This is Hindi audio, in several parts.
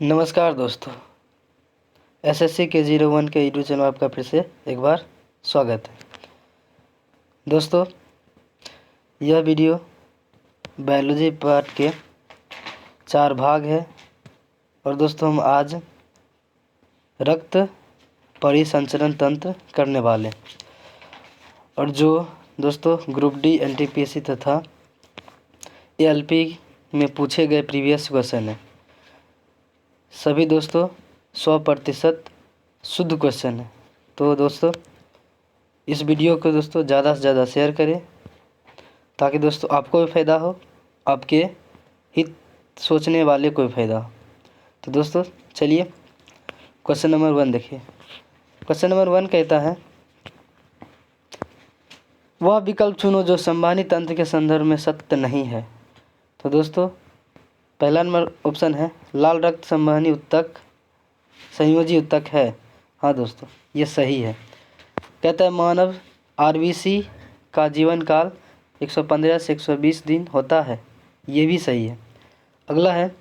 नमस्कार दोस्तों, एसएससी के 01 के यूट्यूब चैनल में आपका फिर से एक बार स्वागत है। दोस्तों, यह वीडियो बायोलॉजी पार्ट के 4 भाग है और दोस्तों हम आज रक्त परिसंचरण तंत्र करने वाले और जो दोस्तों ग्रुप डी एनटीपीसी तथा एएलपी में पूछे गए प्रीवियस क्वेश्चन है। सभी दोस्तों 100% शुद्ध क्वेश्चन है। तो दोस्तों इस वीडियो को दोस्तों ज़्यादा से ज़्यादा शेयर करें ताकि दोस्तों आपको भी फ़ायदा हो, आपके हित सोचने वाले को भी फ़ायदा हो। तो दोस्तों चलिए क्वेश्चन नंबर 1 देखिए। क्वेश्चन नंबर 1 कहता है, वह विकल्प चुनो जो संवहनी तंत्र के संदर्भ में सत्य नहीं है। तो दोस्तों पहला नंबर ऑप्शन है लाल रक्त संवहनी ऊतक संयोजी ऊतक है। हाँ दोस्तों ये सही है। कहता है मानव आरबीसी का जीवन काल 115 से 120 दिन होता है। ये भी सही है। अगला है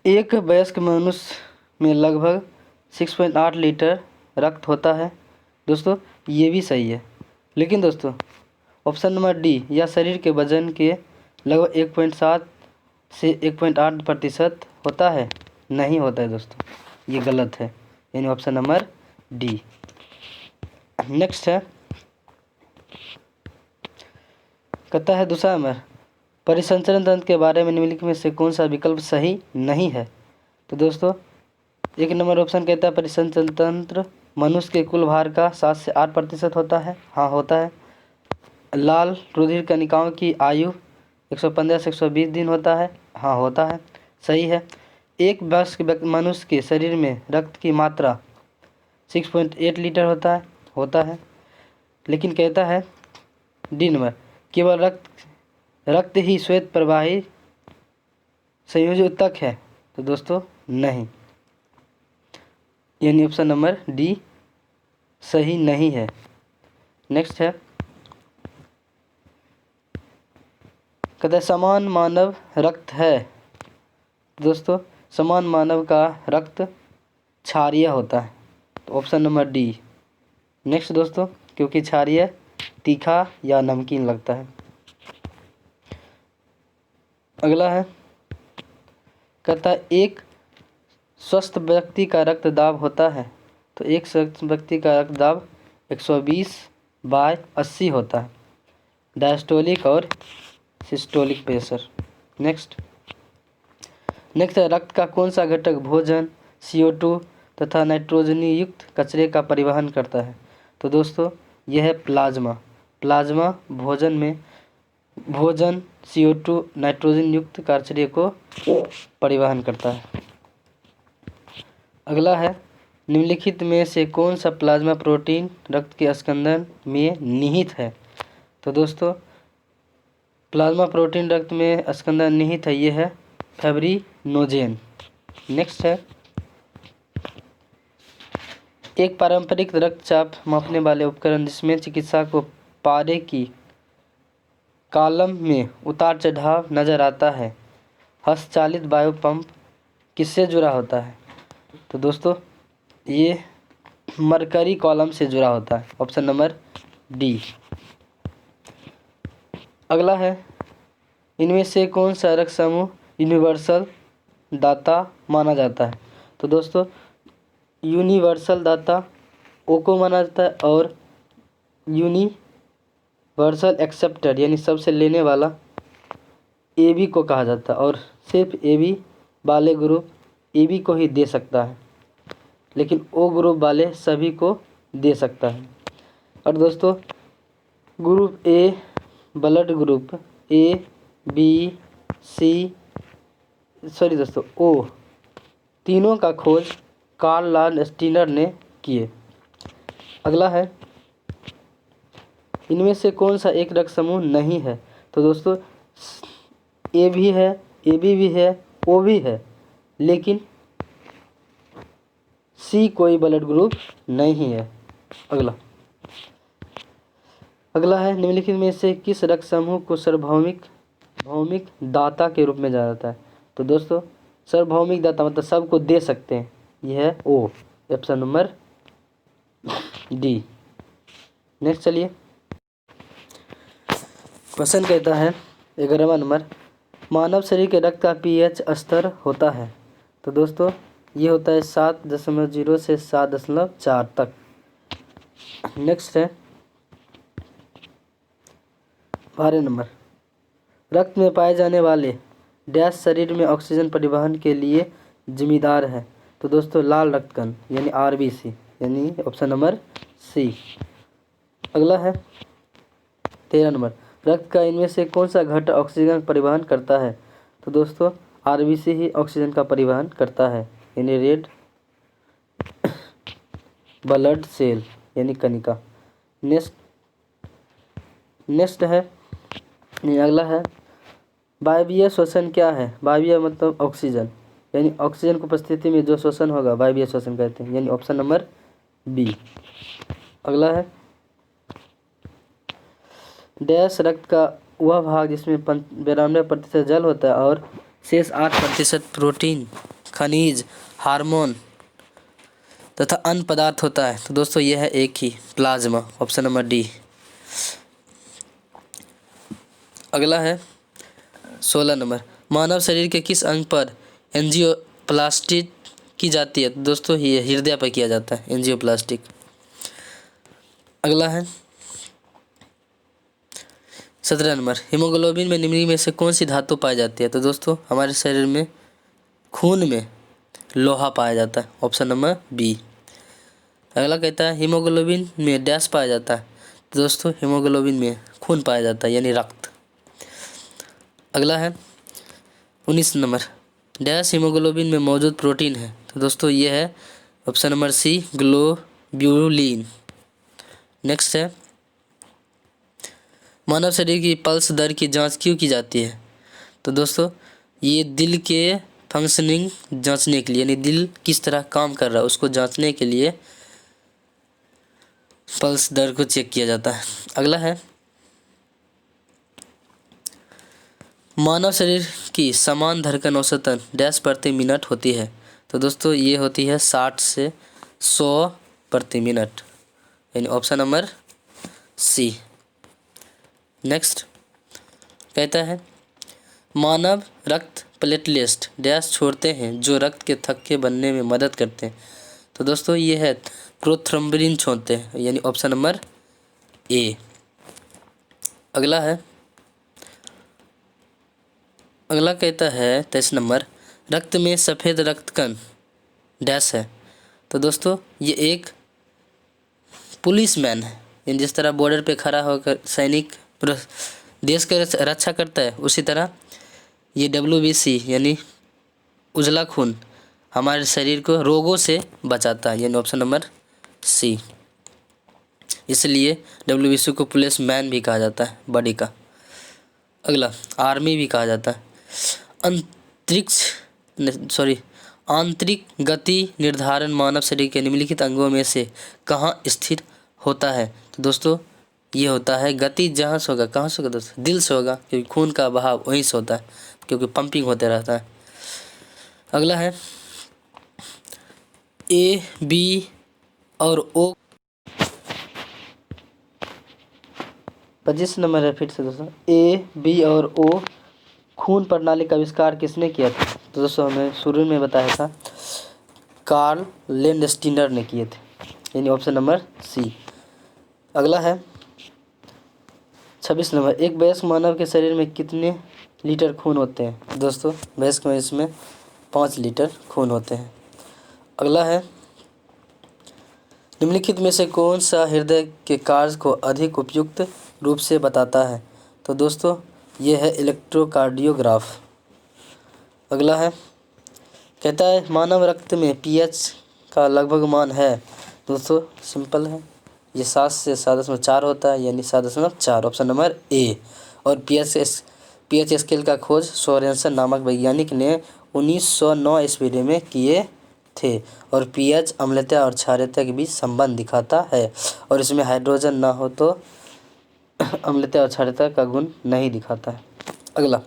एक वयस्क मनुष्य में लगभग 6.8 लीटर रक्त होता है। दोस्तों ये भी सही है। लेकिन दोस्तों ऑप्शन नंबर डी या शरीर के वजन के लगभग 1.7 से 1.8% होता है, नहीं होता है दोस्तों, ये गलत है, यानी ऑप्शन नंबर डी। नेक्स्ट है, कहता है दूसरा नंबर परिसंचरण तंत्र के बारे में निम्नलिखित में से कौन सा विकल्प सही नहीं है। तो दोस्तों एक नंबर ऑप्शन कहता है परिसंचरण तंत्र मनुष्य के कुल भार का 7 से 8% होता है। हाँ होता है। लाल रुधिर कणिकाओं की आयु 115 से 120 दिन होता है। हाँ होता है, सही है। एक वयस्क मनुष्य के शरीर में रक्त की मात्रा 6.8 लीटर होता है। लेकिन कहता है डी नंबर केवल रक्त ही श्वेत प्रवाही संयोजी ऊतक है। तो दोस्तों नहीं, यानी ऑप्शन नंबर डी सही नहीं है। नेक्स्ट है, कहता है समान मानव रक्त है। दोस्तों समान मानव का रक्त क्षारीय होता है। तो ऑप्शन नंबर डी। नेक्स्ट दोस्तों क्योंकि क्षारीय तीखा या नमकीन लगता है। अगला है, कहता है एक स्वस्थ व्यक्ति का रक्तदाब होता है। तो एक स्वस्थ व्यक्ति का रक्तदाब 120/80 होता है, डायस्टोलिक और सिस्टोलिक प्रेशर। नेक्स्ट है रक्त का कौन सा घटक भोजन CO2 तथा नाइट्रोजन युक्त कचरे का परिवहन करता है। तो दोस्तों यह है प्लाज्मा। प्लाज्मा भोजन CO2 नाइट्रोजन युक्त कचरे को परिवहन करता है। अगला है निम्नलिखित में से कौन सा प्लाज्मा प्रोटीन रक्त के स्कंदन में निहित है। तो दोस्तों प्लाज्मा प्रोटीन रक्त में स्कंदन निहित है, ये है फाइब्रिनोजेन। नेक्स्ट है, एक पारंपरिक रक्तचाप मापने वाले उपकरण जिसमें चिकित्सा को पारे की कॉलम में उतार चढ़ाव नजर आता है, हस्तचालित वायु पंप किससे जुड़ा होता है। तो दोस्तों ये मरकरी कॉलम से जुड़ा होता है, ऑप्शन नंबर डी। अगला है इनमें से कौन सा रक्त समूह यूनिवर्सल दाता माना जाता है। तो दोस्तों यूनिवर्सल दाता ओ को माना जाता है और यूनिवर्सल एक्सेप्टर यानी सबसे लेने वाला AB को कहा जाता है। और सिर्फ AB वाले ग्रुप AB को ही दे सकता है, लेकिन O ग्रुप वाले सभी को दे सकता है। और दोस्तों group A blood group O तीनों का खोज कार्ल लांडस्टीनर ने किए। अगला है इनमें से कौन सा एक रक्त समूह नहीं है। तो दोस्तों A भी है, AB भी है, O भी है, लेकिन C कोई ब्लड ग्रुप नहीं है। अगला है निम्नलिखित में से किस रक्त समूह को सार्वभौमिक सार्वभौमिक दाता के रूप में जाना जाता है। तो दोस्तों सार्वभौमिक दाता मतलब सबको दे सकते हैं, यह है ओ, ऑप्शन नंबर डी। नेक्स्ट चलिए, क्वेश्चन कहता है 11वां नंबर, मानव शरीर के रक्त का पीएच स्तर होता है। तो दोस्तों ये होता है 7.0 से 7.4 तक। नेक्स्ट है 12 नंबर, रक्त में पाए जाने वाले डैश शरीर में ऑक्सीजन परिवहन के लिए जिम्मेदार है। तो दोस्तों लाल रक्त कण यानी आरबीसी, यानी ऑप्शन नंबर सी। अगला है 13 नंबर, रक्त का इनमें से कौन सा घटक ऑक्सीजन परिवहन करता है। तो दोस्तों आरबीसी ही ऑक्सीजन का परिवहन करता है, यानी रेड ब्लड सेल यानी कणिका। नेक्स्ट है, अगला है वायवीय श्वसन क्या है। वायवीय मतलब ऑक्सीजन, यानी ऑक्सीजन की उपस्थिति में जो श्वसन होगा वायवीय श्वसन कहते हैं, यानी ऑप्शन नंबर बी। अगला है डैश रक्त का वह भाग जिसमें 92% जल होता है और शेष 8% प्रोटीन, खनिज, हार्मोन तथा अन्य पदार्थ होता है। तो दोस्तों यह है एक ही, प्लाज्मा, ऑप्शन नंबर डी। अगला है 16 नंबर, मानव शरीर के किस अंग पर एंजियोप्लास्टी की जाती है। तो दोस्तों ये हृदय पर किया जाता है, एंजियोप्लास्टिक। अगला है 17 नंबर, हीमोग्लोबिन में निम्न में से कौन सी धातु पाई जाती है। तो दोस्तों हमारे शरीर में खून में लोहा पाया जाता है, ऑप्शन नंबर बी। अगला कहता है हीमोग्लोबिन में डैश पाया जाता है। तो दोस्तों हीमोग्लोबिन में खून पाया जाता है, यानी रक्त। अगला है 19 नंबर, डैश हीमोग्लोबिन में मौजूद प्रोटीन है। तो दोस्तों ये है option number C, globulin. Next है मानव शरीर की पल्स दर की जांच क्यों की जाती है। तो दोस्तों ये दिल के फंक्शनिंग जांचने के लिए, यानी दिल किस तरह काम कर रहा है उसको जांचने के लिए पल्स दर को चेक किया जाता है। अगला है मानव शरीर की समान धड़कन औसतन डैश प्रति मिनट होती है। तो दोस्तों ये होती है 60 से 100 प्रति मिनट, यानी ऑप्शन नंबर सी। नेक्स्ट कहता है मानव रक्त प्लेटलेट डैश छोड़ते हैं जो रक्त के थक्के बनने में मदद करते हैं। तो दोस्तों ये है प्रोथ्रोम्बिन छोड़ते हैं, यानी ऑप्शन नंबर ए। अगला कहता है 23 नंबर, रक्त में सफ़ेद रक्त कण डैश है। तो दोस्तों ये एक पुलिसमैन है, यानी जिस तरह बॉर्डर पे खड़ा होकर सैनिक देश की रक्षा करता है, उसी तरह ये WBC यानी उजला खून हमारे शरीर को रोगों से बचाता है, यानी ऑप्शन नंबर सी। इसलिए WBC को पुलिस मैन भी कहा जाता है, बॉडी का। अगला आर्मी भी कहा जाता है। आंतरिक गति निर्धारण मानव शरीर के निम्नलिखित अंगों में से कहाँ स्थिर होता है। तो दोस्तों ये होता है गति जहाँ से होगा, कहाँ से होगा दोस्तों, दिल से होगा, क्योंकि खून का बहाव वहीं से होता है, क्योंकि पंपिंग होते रहता है। अगला है ए, बी और ओ। 25 नंबर है फिर से दोस्तों, ए, बी और ओ खून प्रणाली का आविष्कार किसने किया था। तो दोस्तों हमें शुरू में बताया था कार्ल लैंडस्टीनर ने किए थे, यानी ऑप्शन नंबर सी। अगला है 26 नंबर, एक वयस्क मानव के शरीर में कितने लीटर खून होते हैं। दोस्तों वयस्क में इसमें 5 लीटर खून होते हैं। अगला है निम्नलिखित में से कौन सा हृदय के कार्य को अधिक उपयुक्त रूप से बताता है। तो दोस्तों ये है इलेक्ट्रोकार्डियोग्राफ। अगला है कहता है मानव रक्त में pH का लगभग मान है। दोस्तों सिंपल है, ये 7 से 7.4 होता है, यानी 7.4, ऑप्शन नंबर ए। और pH स्केल का खोज सोरेनसन नामक वैज्ञानिक ने 1909 ईस्वी में किए थे और pH अम्लता और क्षारीयता के बीच संबंध दिखाता है, और इसमें हाइड्रोजन ना हो तो अम्लता और क्षारीयता का गुण नहीं दिखाता है। अगला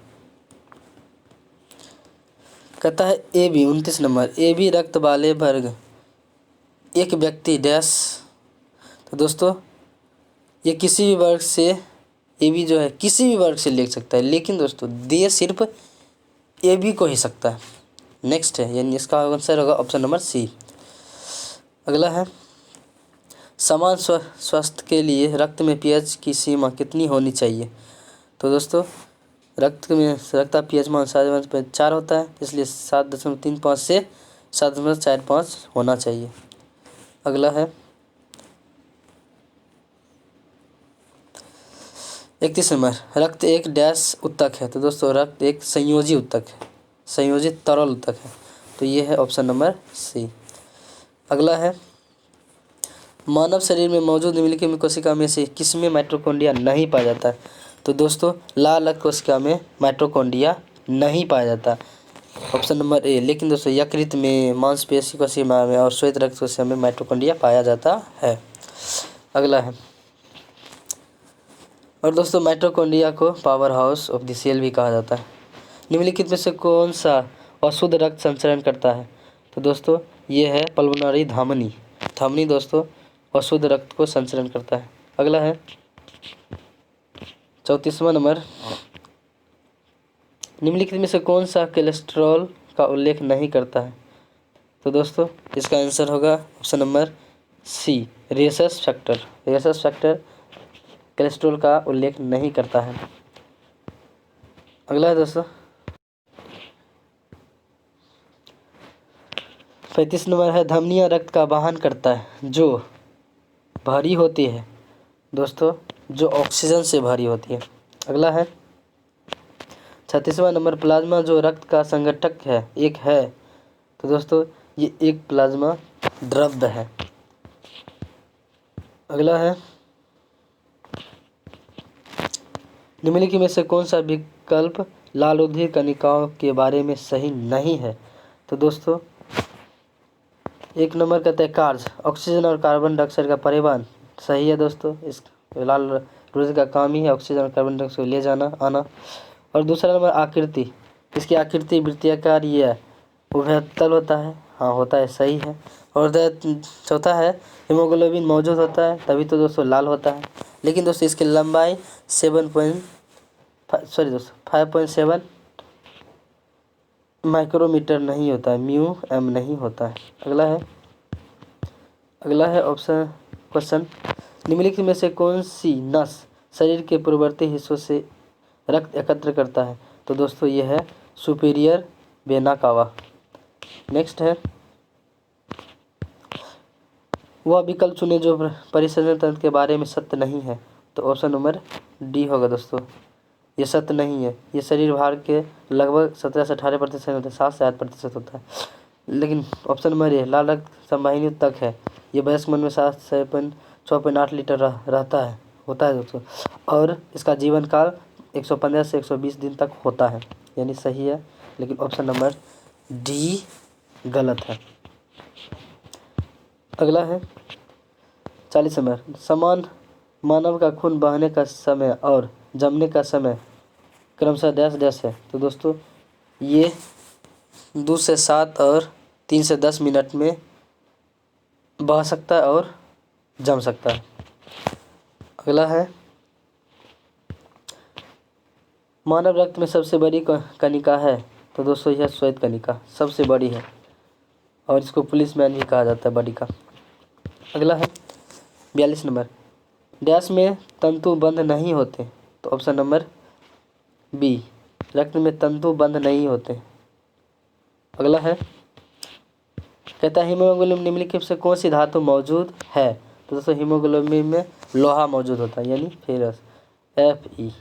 कहता है A B 29 number, A B रक्त वाले वर्ग एक व्यक्ति डैश। तो दोस्तों ये किसी भी वर्ग से, ए बी जो है किसी भी वर्ग से लिख सकता है, लेकिन दोस्तों दे सिर्फ ए बी को ही सकता है। नेक्स्ट है, यानी इसका आंसर होगा ऑप्शन नंबर सी। अगला है, समान स्वास्थ्य के लिए रक्त में पीएच की सीमा कितनी होनी चाहिए। तो दोस्तों रक्त का पीएच मान 7.4 होता है, इसलिए 7.35 से 7.45 होना चाहिए। अगला है 31 नंबर, रक्त एक डैश उत्तक है। तो दोस्तों रक्त एक संयोजी उत्तक है, संयोजित तरल उत्तक है। तो ये है ऑप्शन नंबर सी। अगला है, मानव शरीर में मौजूद निम्नलिखित कोशिका में से किसमें माइटोकॉन्ड्रिया नहीं पाया जाता है। तो दोस्तों लाल रक्त कोशिका में माइटोकॉन्ड्रिया नहीं पाया जाता, ऑप्शन नंबर ए। लेकिन दोस्तों यकृत में, मांसपेशी कोशिका में और श्वेत रक्त कोशिका में माइटोकॉन्ड्रिया पाया जाता है। अगला है, और दोस्तों माइटोकॉन्ड्रिया को power house of the cell भी कहा जाता है। निम्नलिखित में से कौन सा अशुद्ध रक्त संचरण करता है। तो दोस्तों ये है पल्मोनरी धमनी। धमनी दोस्तों अशुद्ध रक्त को संचरण करता है। अगला है 34वां नंबर, निम्नलिखित में से कौन सा कोलेस्ट्रॉल का उल्लेख नहीं करता है। तो दोस्तों इसका आंसर होगा option number C, rhesus factor. Rhesus factor cholesterol का उल्लेख नहीं करता है। अगला है दोस्तों 35 नंबर है, धमनियाँ रक्त का वाहन करता है जो भारी होती है। दोस्तों जो ऑक्सीजन से भारी होती है। अगला है 36वां नंबर, प्लाज्मा जो रक्त का संगठक है एक है। तो दोस्तों ये एक प्लाज्मा द्रव्य है। अगला है, निम्नलिखित में से कौन सा विकल्प लाल उद्भिद कणिकाओं के बारे में सही नहीं है। तो दोस्तों एक नंबर कहते हैं कार्य, ऑक्सीजन और कार्बन डाइऑक्साइड का परिवहन सही है। दोस्तों इस लाल उद्भिद का काम ही है ऑक्सीजन और कार्बन डाइऑक्साइड ले जाना आना। और दूसरा नंबर आकृति, इसकी आकृति वृत्ताकार या उभयतल होता है। हाँ होता है, सही है। और चौथा है हीमोग्लोबिन मौजूद होता है, तभी तो दोस्तों लाल होता है। लेकिन दोस्तों इसकी लंबाई 5.7 माइक्रोमीटर नहीं होता है, म्यू एम नहीं होता है। अगला है ऑप्शन क्वेश्चन, निम्नलिखित में से कौन सी नस शरीर के पूर्ववर्ती हिस्सों से रक्त एकत्र करता है। तो दोस्तों ये है सुपीरियर वेना कावा। नेक्स्ट है, वह विकल्प चुने जो परिसंचरण तंत्र के बारे में सत्य नहीं है। तो ऑप्शन नंबर डी होगा। दोस्तों ये सत्य नहीं है, ये शरीर भार के लगभग 17 से 18% होता है, 7 से 8% होता है। लेकिन ऑप्शन नंबर ए, लाल रक्त संवाहिनी तक है, ये वयस्क मन में 7 से 6.8 लीटर रहता है होता है दोस्तों। और इसका जीवन काल 115 से 120 दिन तक होता है, यानी सही है। लेकिन ऑप्शन नंबर डी गलत है। अगला है 40 नंबर, समान मानव का खून बहने का समय और जमने का समय क्रमशः डैश डैश है। तो दोस्तों ये 2 से 7 और 3 से 10 मिनट में बह सकता है और जम सकता है। अगला है, मानव रक्त में सबसे बड़ी कणिका है। तो दोस्तों यह श्वेत कणिका सबसे बड़ी है और इसको पुलिस मैन भी कहा जाता है बॉडी का। अगला है 42 नंबर, डैश में तंतु बंद नहीं होते। तो ऑप्शन नंबर बी, रक्त में तंतु बंद नहीं होते। अगला है, कहता है हीमोग्लोबिन निम्नलिखित से कौन सी धातु मौजूद है। तो दोस्तों हीमोग्लोबिन में लोहा मौजूद होता है, यानी फेरस, Fe।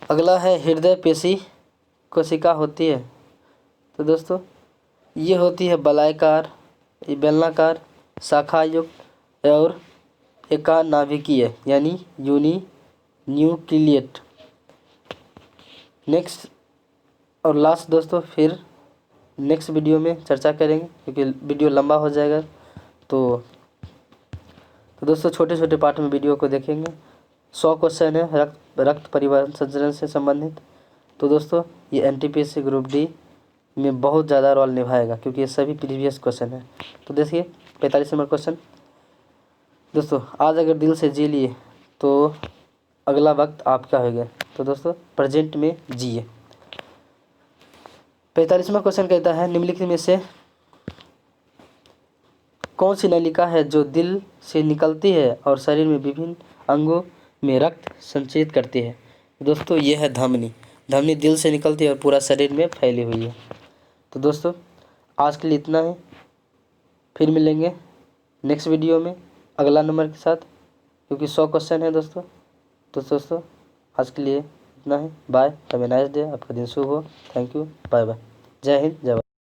अगला है, हृदय पेशी कोशिका होती है। तो दोस्तों ये होती है बलायकार, बेलनाकार, शाखायुक्त और एकानाभिकीय, यानी न्यूक्लिएट। नेक्स्ट और लास्ट दोस्तों, फिर नेक्स्ट वीडियो में चर्चा करेंगे क्योंकि वीडियो लंबा हो जाएगा। तो दोस्तों छोटे छोटे पार्ट में वीडियो को देखेंगे। 100 क्वेश्चन है रक्त परिवहन संचरण से संबंधित। तो दोस्तों ये एनटीपीसी ग्रुप डी में बहुत ज़्यादा रोल निभाएगा, क्योंकि ये सभी प्रीवियस क्वेश्चन है। तो देखिए 45 नंबर क्वेश्चन। दोस्तों आज अगर दिल से जी लिए तो अगला वक्त आपका होगा। तो दोस्तों प्रेजेंट में जिए। 45वां क्वेश्चन कहता है निम्नलिखित में से कौन सी नलिका है जो दिल से निकलती है और शरीर में विभिन्न अंगों में रक्त संचरित करती है। दोस्तों ये है धमनी। धमनी दिल से निकलती है और पूरा शरीर में फैली हुई है। तो दोस्तों आज के लिए इतना ही, फिर मिलेंगे नेक्स्ट वीडियो में अगला नंबर के साथ, क्योंकि 100 क्वेश्चन है दोस्तों। तो दोस्तों आज के लिए इतना ही। Bye, have a nice day. आपका दिन शुभ हो। Thank you, bye bye. Jai Hind, जय भारत।